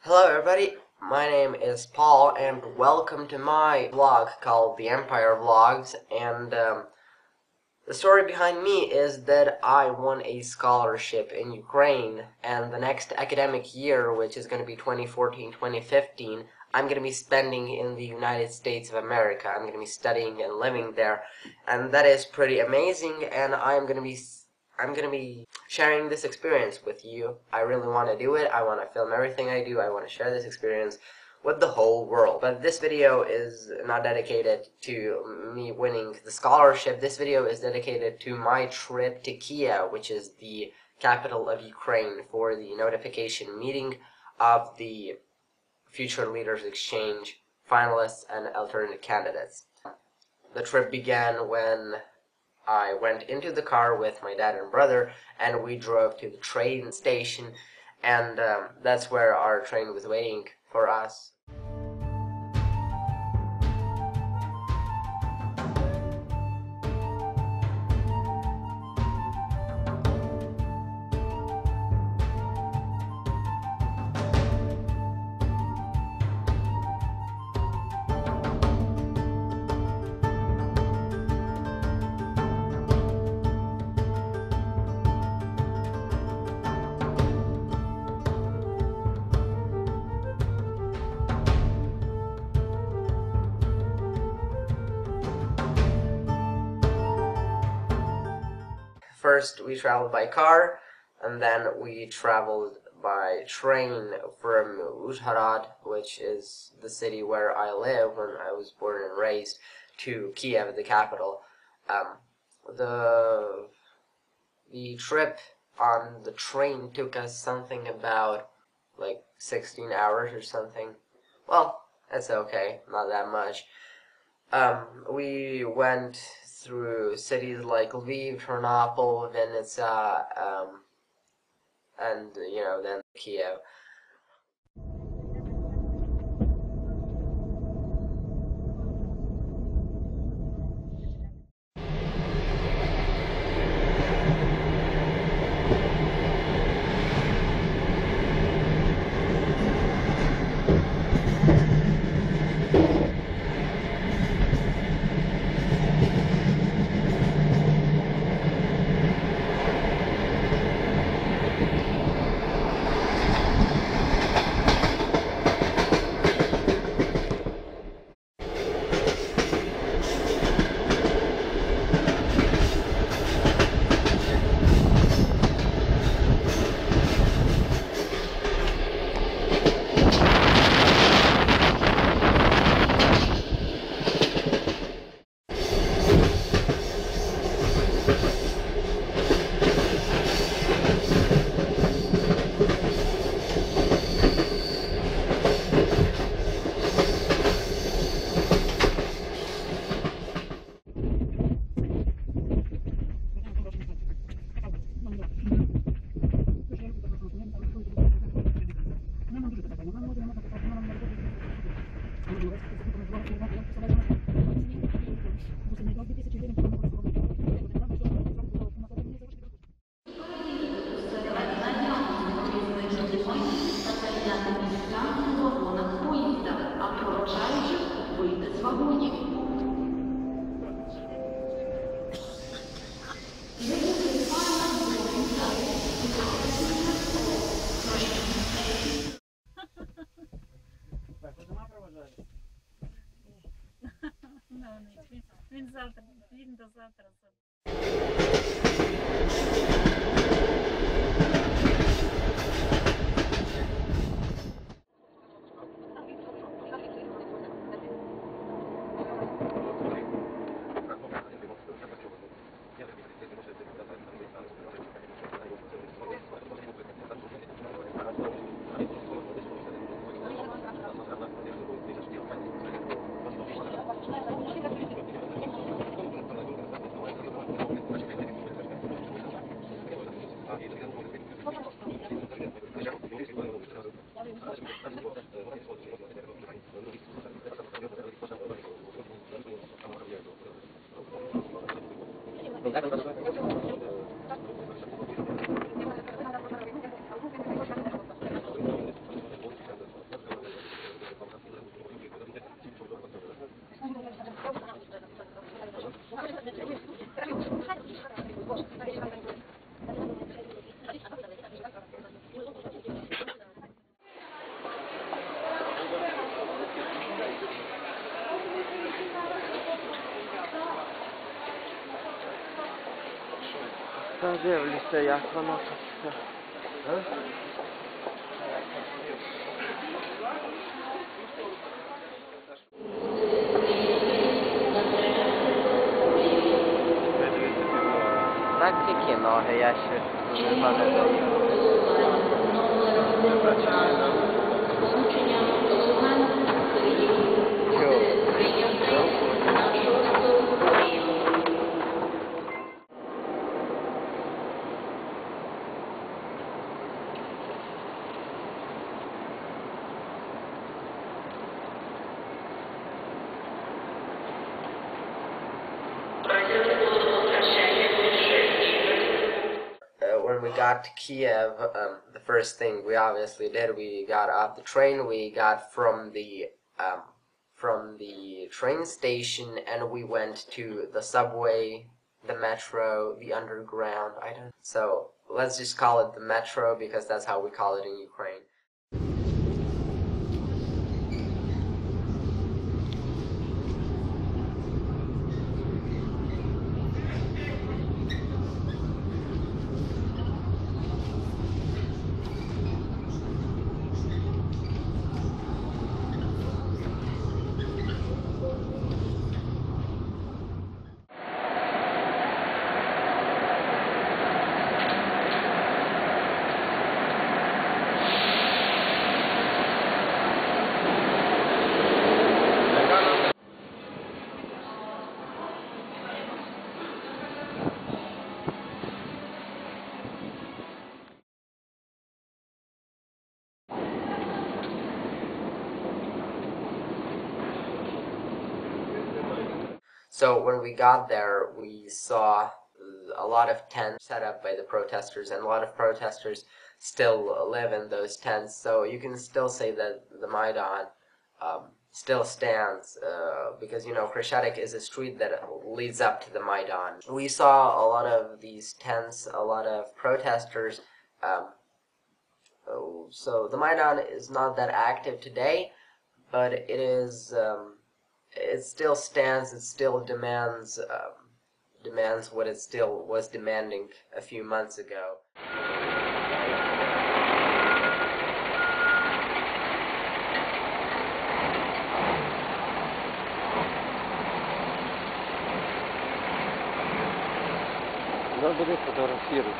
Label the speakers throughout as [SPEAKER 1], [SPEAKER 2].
[SPEAKER 1] Hello everybody, my name is Paul and welcome to my vlog called The Empire Vlogs. And the story behind me is that I won a scholarship in Ukraine, and the next academic year, which is going to be 2014-2015, I'm going to be spending in the United States of America. I'm going to be studying and living there, and that is pretty amazing, and I'm going to be sharing this experience with you. I really want to do it. I want to film everything I do. I want to share this experience with the whole world. But this video is not dedicated to me winning the scholarship. This video is dedicated to my trip to Kiev, which is the capital of Ukraine, for the notification meeting of the Future Leaders Exchange finalists and alternate candidates. The trip began when I went into the car with my dad and brother, and we drove to the train station, and that's where our train was waiting for us. First, we traveled by car, and then we traveled by train from Uzhhorod, which is the city where I live when I was born and raised, to Kiev, the capital. The trip on the train took us something about like 16 hours or something. Well, that's okay, not that much. We went through cities like Lviv, Ternopil, Vinnytsia, and then Kiev.
[SPEAKER 2] Він завтра, він до завтра. Та дивлюся, як воно тут все. Так тільки ноги, я ще його не даю.
[SPEAKER 1] When we got to Kiev, the first thing we obviously did, we got off the train. We got from the train station, and we went to the subway, the metro, the underground. So let's just call it the metro because that's how we call it in Ukraine. So when we got there, we saw a lot of tents set up by the protesters, and a lot of protesters still live in those tents. So you can still say that the Maidan still stands because, you know, Khreshchatyk is a street that leads up to the Maidan. We saw a lot of these tents, a lot of protesters. So the Maidan is not that active today, but it is. It still stands. It still demands what it still was demanding a few months ago.
[SPEAKER 2] Забери, фотографируй.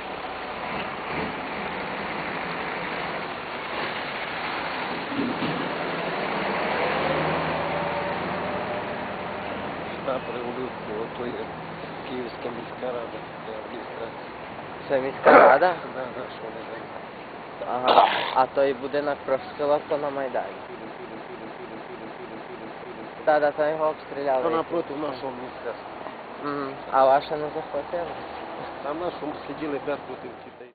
[SPEAKER 2] Штаб революції, ото є Київська міська рада, це адміністрація. Це міська рада? Так, що вони там. Ага, а той будинок профспілок то на Майдані. Так, то його обстріляли. То напроти нашого міністерства. А ваше не захватили? Там нашому сиділи ряд проти дітей.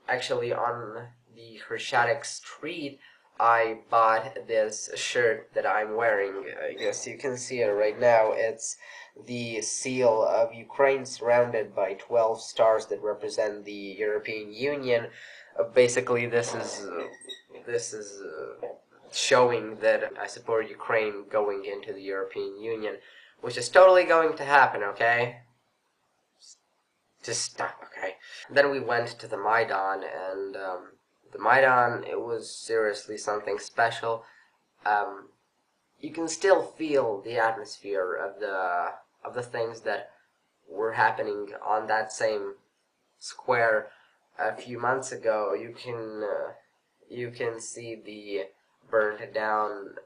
[SPEAKER 1] Actually on the Khreshchatyk street, I bought this shirt that I'm wearing. I guess you can see it right now. It's the seal of Ukraine surrounded by 12 stars that represent the European Union. Basically, this is showing that I support Ukraine going into the European Union, which is totally going to happen, okay? Just stop, okay? Then we went to the Maidan, and the Maidan, it was seriously something special. You can still feel the atmosphere of the things that were happening on that same square a few months ago. You can see the burned down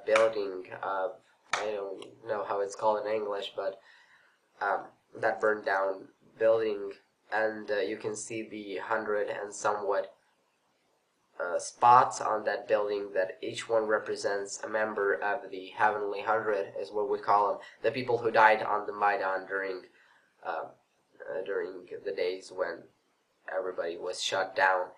[SPEAKER 1] building of, I don't know how it's called in English, but that burned down building, and you can see the 100 and somewhat spots on that building that each one represents a member of the Heavenly 100, is what we call them, the people who died on the Maidan during the days when everybody was shut down.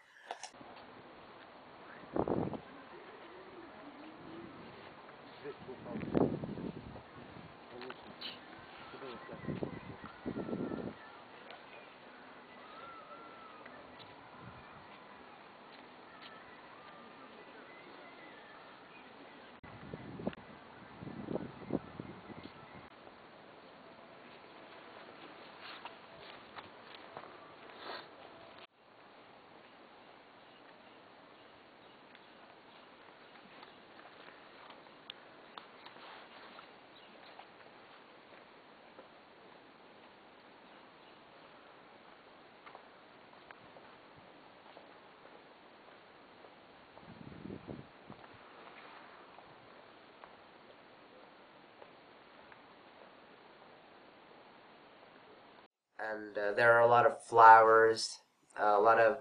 [SPEAKER 1] And there are a lot of flowers, a lot of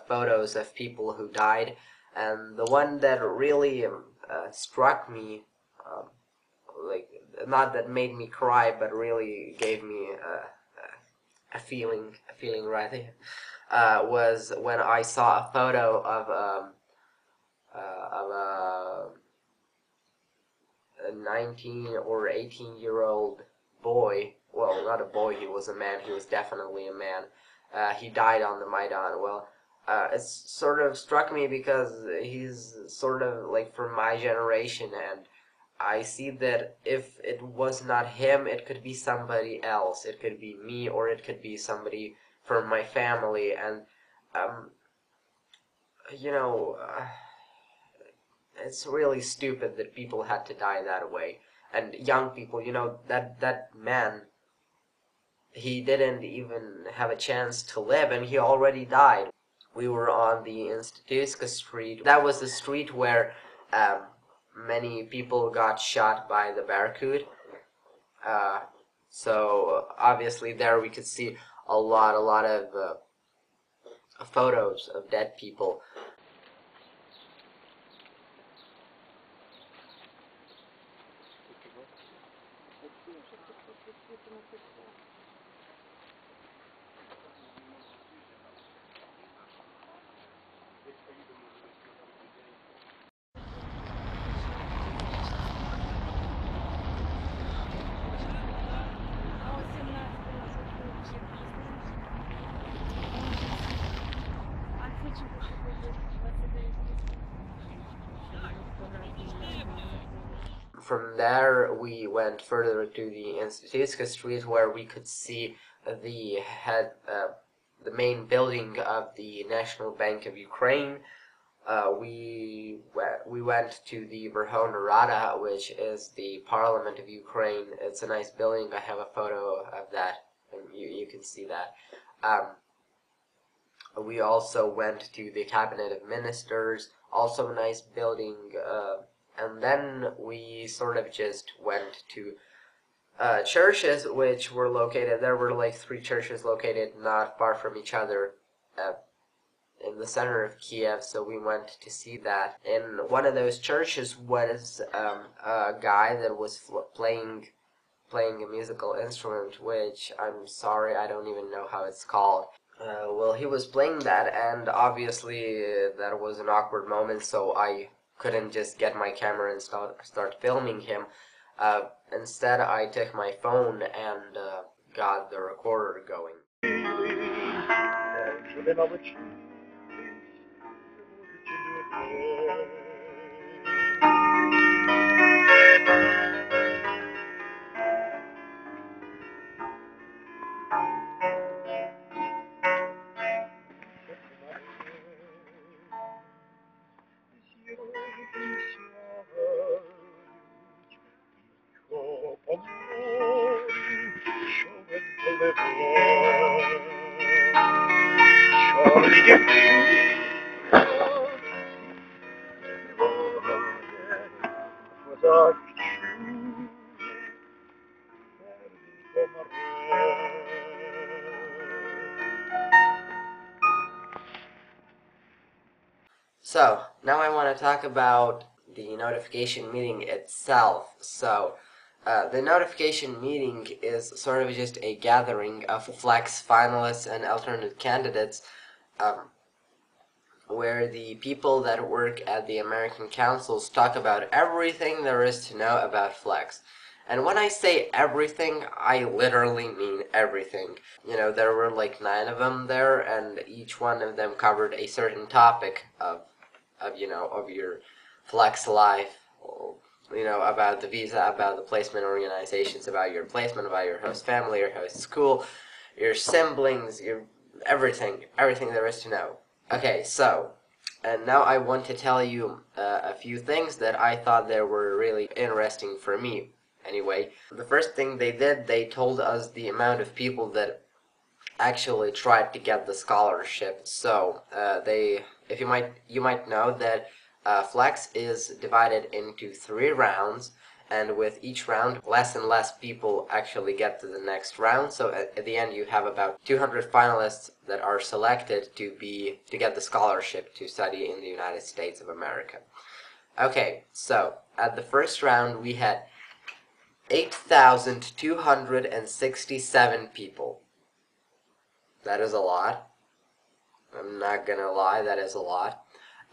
[SPEAKER 1] photos of people who died, and the one that really struck me, like, not that made me cry, but really gave me a feeling right there, was when I saw a photo of a 19 or 18-year-old boy. Well, not a boy, he was a man, he was definitely a man. He died on the Maidan. Well, it sort of struck me because he's sort of like from my generation, and I see that if it was not him, it could be somebody else. It could be me, or it could be somebody from my family, and um, you know, it's really stupid that people had to die that way. And young people, that man, he didn't even have a chance to live, and he already died. We were on the Institutska Street. That was the street where many people got shot by the Barracuda. So obviously there we could see a lot of photos of dead people. From there, we went further to the Institutska Street, where we could see the main building of the National Bank of Ukraine. We went to the Verkhovna Rada, which is the Parliament of Ukraine. It's a nice building. I have a photo of that, and you can see that. We also went to the Cabinet of Ministers, also a nice building. And then we sort of just went to churches, which were located, there were like 3 churches located not far from each other in the center of Kiev, so we went to see that. In one of those churches was a guy that was playing a musical instrument, which I'm sorry, I don't even know how it's called. Well, he was playing that, and obviously that was an awkward moment, so I couldn't just get my camera and start filming him. Instead, I took my phone and got the recorder going. So, now I want to talk about the notification meeting itself. So, the notification meeting is sort of just a gathering of Flex finalists and alternate candidates, where the people that work at the American councils talk about everything there is to know about Flex. And when I say everything, I literally mean everything. There were like 9 of them there, and each one of them covered a certain topic of your Flex life, about the visa, about the placement organizations, about your placement, about your host family, your host school, your siblings, your everything there is to know. Okay, so, and now I want to tell you a few things that I thought they were really interesting for me. Anyway, the first thing they did, they told us the amount of people that actually tried to get the scholarship. So if you might know that Flex is divided into 3 rounds, and with each round, less and less people actually get to the next round. So at the end, you have about 200 finalists that are selected to get the scholarship to study in the United States of America. Okay, so at the first round, we had 8,267 people. That is a lot. I'm not gonna lie, that is a lot.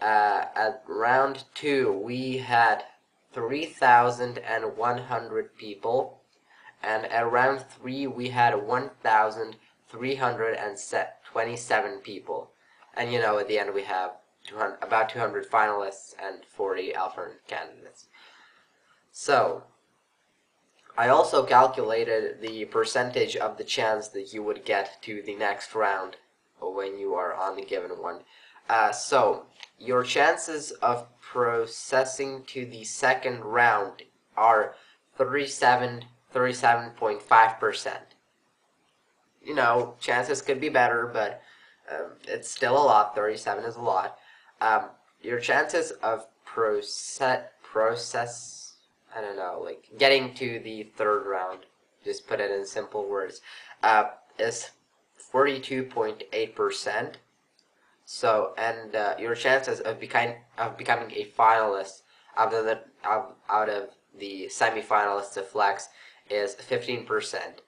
[SPEAKER 1] At round 2, we had 3,100 people, and at round 3, we had 1,327 people. And at the end, we have about 200 finalists and 40 alternate candidates. So, I also calculated the percentage of the chance that you would get to the next round when you are on the given one. So, your chances of processing to the second round are 37.5%. Chances could be better, but it's still a lot. 37 is a lot. Your chances of I don't know, like getting to the third round, just put it in simple words, is 42.8%. So, and your chances of becoming a finalist out of the semifinalists of Flex is 15%.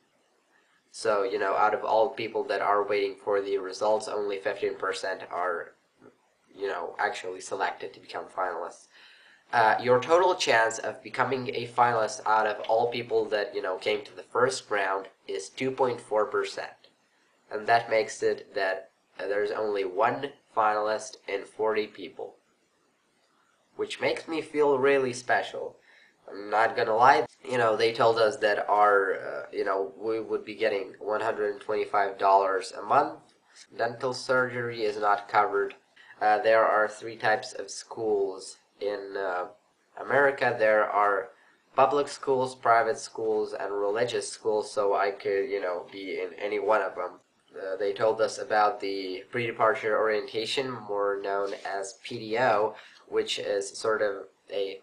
[SPEAKER 1] So, out of all people that are waiting for the results, only 15% are, actually selected to become finalists. Your total chance of becoming a finalist out of all people that, came to the first round is 2.4%. And that makes it that there's only 1 finalist in 40 people. Which makes me feel really special. I'm not gonna lie, they told us that we would be getting $125 a month. Dental surgery is not covered. There are 3 types of schools in America. There are public schools, private schools, and religious schools, so I could, be in any one of them. They told us about the pre-departure orientation, more known as PDO, which is sort of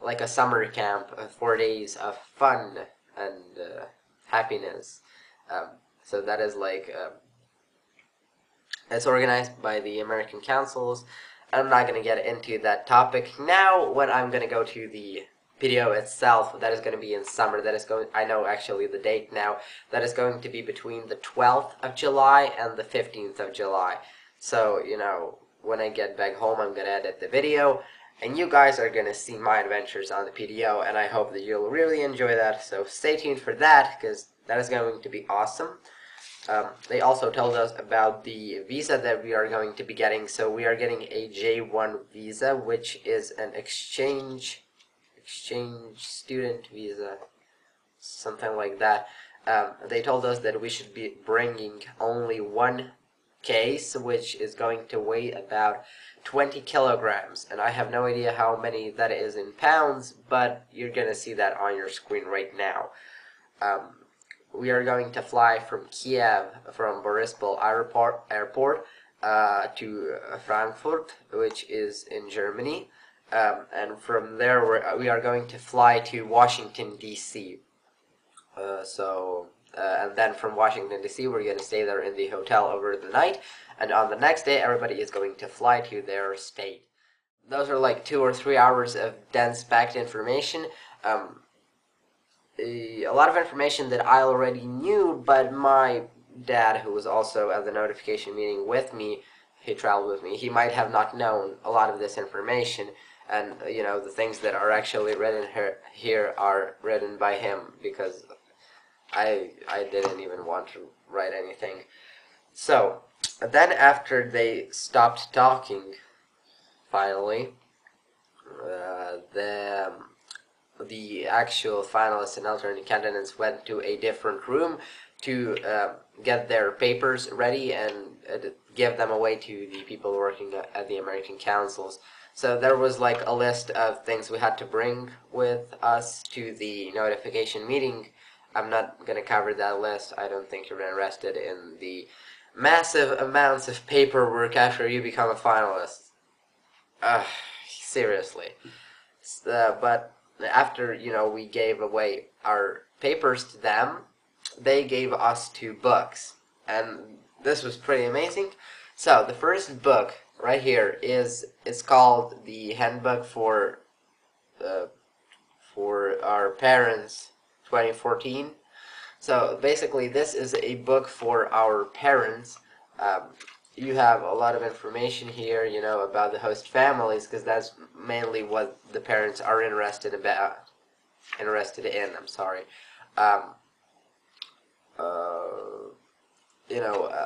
[SPEAKER 1] like a summer camp, 4 days of fun and happiness. So that is like it's organized by the American councils. I'm not going to get into that topic now. When I'm going to go to the video itself, that is going to be in summer. I know actually the date now. That is going to be between the 12th of July and the 15th of July. So, when I get back home, I'm going to edit the video, and you guys are gonna see my adventures on the PDO, and I hope that you'll really enjoy that. So stay tuned for that, because that is going to be awesome. They also told us about the visa that we are going to be getting. So we are getting a J1 visa, which is an exchange student visa, something like that. They told us that we should be bringing only one case, which is going to weigh about 20 kilograms, and I have no idea how many that is in pounds, but you're gonna see that on your screen right now. We are going to fly from Kiev, from Borispol airport to Frankfurt, which is in Germany, and from there we are going to fly to Washington, D.C. And then from Washington, D.C., we're going to stay there in the hotel over the night, and on the next day, everybody is going to fly to their state. Those are like 2 or 3 hours of dense, packed information. A lot of information that I already knew, but my dad, who was also at the notification meeting with me, he traveled with me, he might have not known a lot of this information, and the things that are actually written here are written by him, because I didn't even want to write anything. So then after they stopped talking, finally, the actual finalists and alternate candidates went to a different room to get their papers ready and give them away to the people working at the American councils. So there was like a list of things we had to bring with us to the notification meeting. I'm not going to cover that list. I don't think you're interested in the massive amounts of paperwork after you become a finalist. Seriously. But after, we gave away our papers to them, they gave us 2 books, and this was pretty amazing. So the first book right here it's called the Handbook for Our Parents 2014. So basically this is a book for our parents. You have a lot of information here, about the host families, because that's mainly what the parents are interested in. I'm sorry. A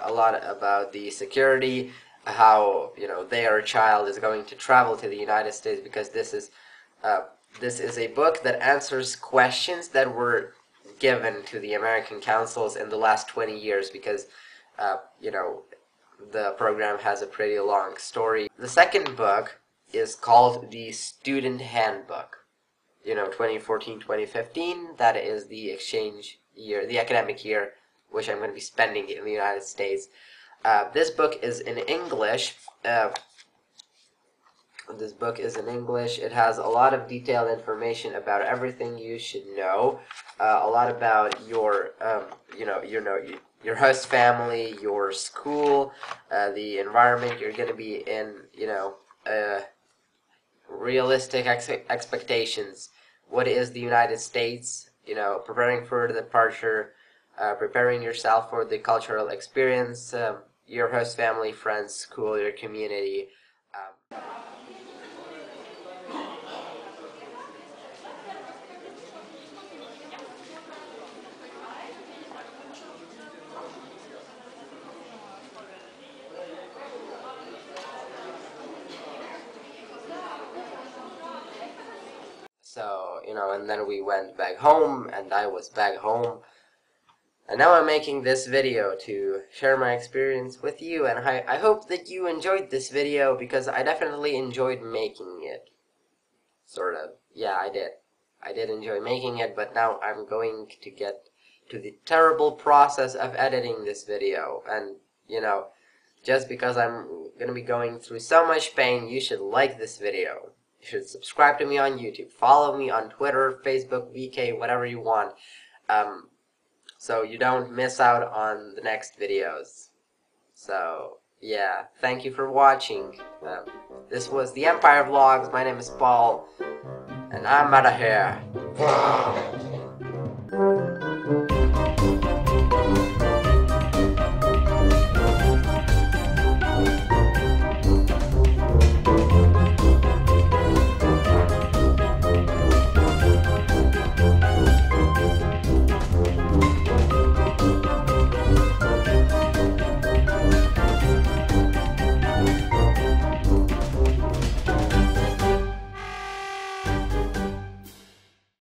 [SPEAKER 1] lot about the security, how their child is going to travel to the United States, because this is a book that answers questions that were given to the American councils in the last 20 years, because the program has a pretty long story. The second book is called the Student Handbook. 2014-2015, that is the exchange year, the academic year, which I'm going to be spending in the United States. This book is in English. This book is in English. It has a lot of detailed information about everything you should know. A lot about your host family, your school, the environment you're going to be in, realistic expectations. What is the United States? Preparing for the departure, preparing yourself for the cultural experience, your host family, friends, school, your community. So, and then we went back home, and I was back home. And now I'm making this video to share my experience with you, and I hope that you enjoyed this video, because I definitely enjoyed making it. Sort of. Yeah, I did. I did enjoy making it, but now I'm going to get to the terrible process of editing this video. And, just because I'm going to be going through so much pain, you should like this video. You should subscribe to me on YouTube, follow me on Twitter, Facebook, VK, whatever you want, so you don't miss out on the next videos. So, yeah, thank you for watching. This was the Empire Vlogs. My name is Paul, and I'm out of here.